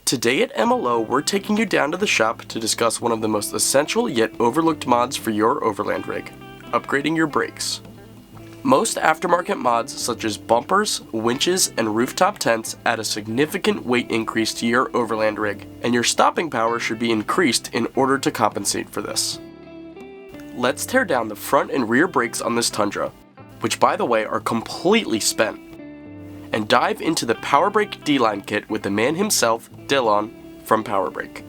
Today at MLO, we're taking you down to the shop to discuss one of the most essential yet overlooked mods for your Overland rig, upgrading your brakes. Most aftermarket mods such as bumpers, winches, and rooftop tents add a significant weight increase to your Overland rig, and your stopping power should be increased in order to compensate for this. Let's tear down the front and rear brakes on this Tundra, which by the way are completely spent, and dive into the Powerbrake D-Line kit with the man himself, Dylan, from Powerbrake.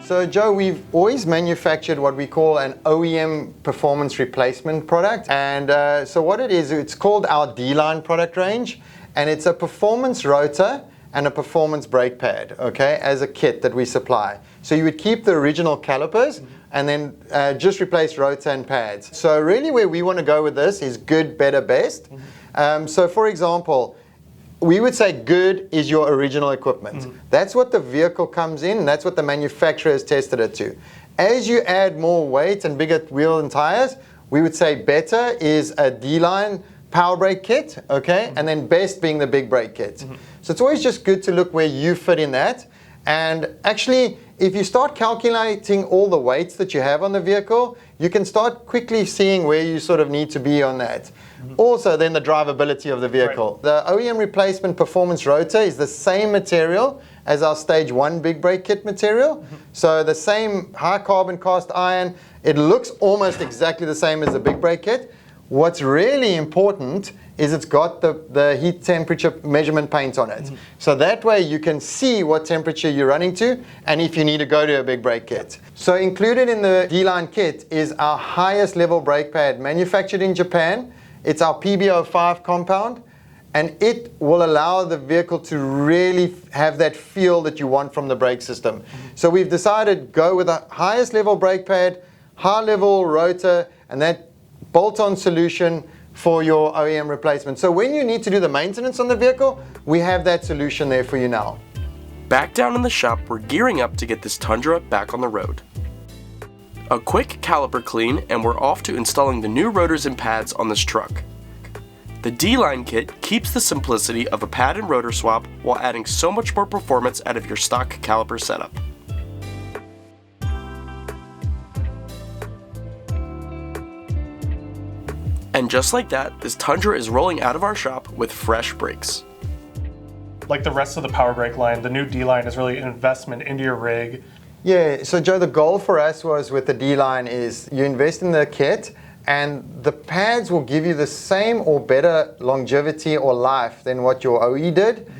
So Joe, we've always manufactured what we call an OEM performance replacement product. And so what it is, it's called our D-Line product range, and it's a performance rotor and a performance brake pad, okay, as a kit that we supply. So you would keep the original calipers and then just replace rotor and pads. So really where we want to go with this is good, better, best. So for example, we would say good is your original equipment. That's what the vehicle comes in, and that's what the manufacturer has tested it to. As you add more weight and bigger wheel and tires, we would say better is a D-Line Powerbrake kit, okay? And then best being the big brake kit. So it's always just good to look where you fit in that. And actually, if you start calculating all the weights that you have on the vehicle, you can start quickly seeing where you sort of need to be on that. Also, then the drivability of the vehicle. Right. The OEM replacement performance rotor is the same material as our stage 1 big brake kit material. So the same high carbon cast iron. It looks almost exactly the same as the big brake kit. What's really important is it's got the heat temperature measurement paint on it. So that way you can see what temperature you're running to and if you need to go to a big brake kit. So included in the D-Line kit is our highest level brake pad manufactured in Japan. It's our PB05 compound, and it will allow the vehicle to really have that feel that you want from the brake system. So we've decided go with the highest level brake pad, high level rotor, and that bolt-on solution for your OEM replacement. So when you need to do the maintenance on the vehicle, we have that solution there for you now. Back down in the shop, we're gearing up to get this Tundra back on the road. A quick caliper clean and we're off to installing the new rotors and pads on this truck. The D-Line kit keeps the simplicity of a pad and rotor swap while adding so much more performance out of your stock caliper setup. And just like that, this Tundra is rolling out of our shop with fresh brakes. Like the rest of the Powerbrake line, the new D-Line is really an investment into your rig. Yeah, so Joe, the goal for us was with the D-Line is you invest in the kit and the pads will give you the same or better longevity or life than what your OE did.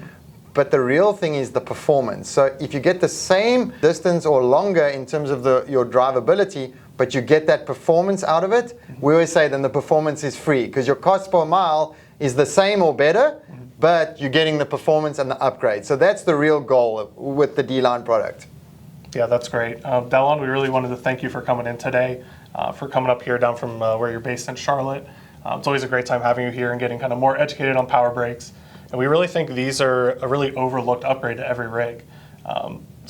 But the real thing is the performance. So if you get the same distance or longer in terms of your drivability, but you get that performance out of it, we always say then the performance is free because your cost per mile is the same or better, but you're getting the performance and the upgrade. So that's the real goal with the D-Line product. Yeah, that's great. Dylan, we really wanted to thank you for coming in today, for coming up here down from where you're based in Charlotte. It's always a great time having you here and getting kind of more educated on power brakes. And we really think these are a really overlooked upgrade to every rig.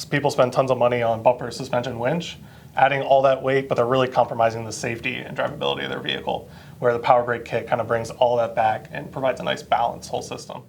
People spend tons of money on bumper, suspension, winch, adding all that weight, but they're really compromising the safety and drivability of their vehicle, where the Powerbrake kit kind of brings all that back and provides a nice balanced whole system.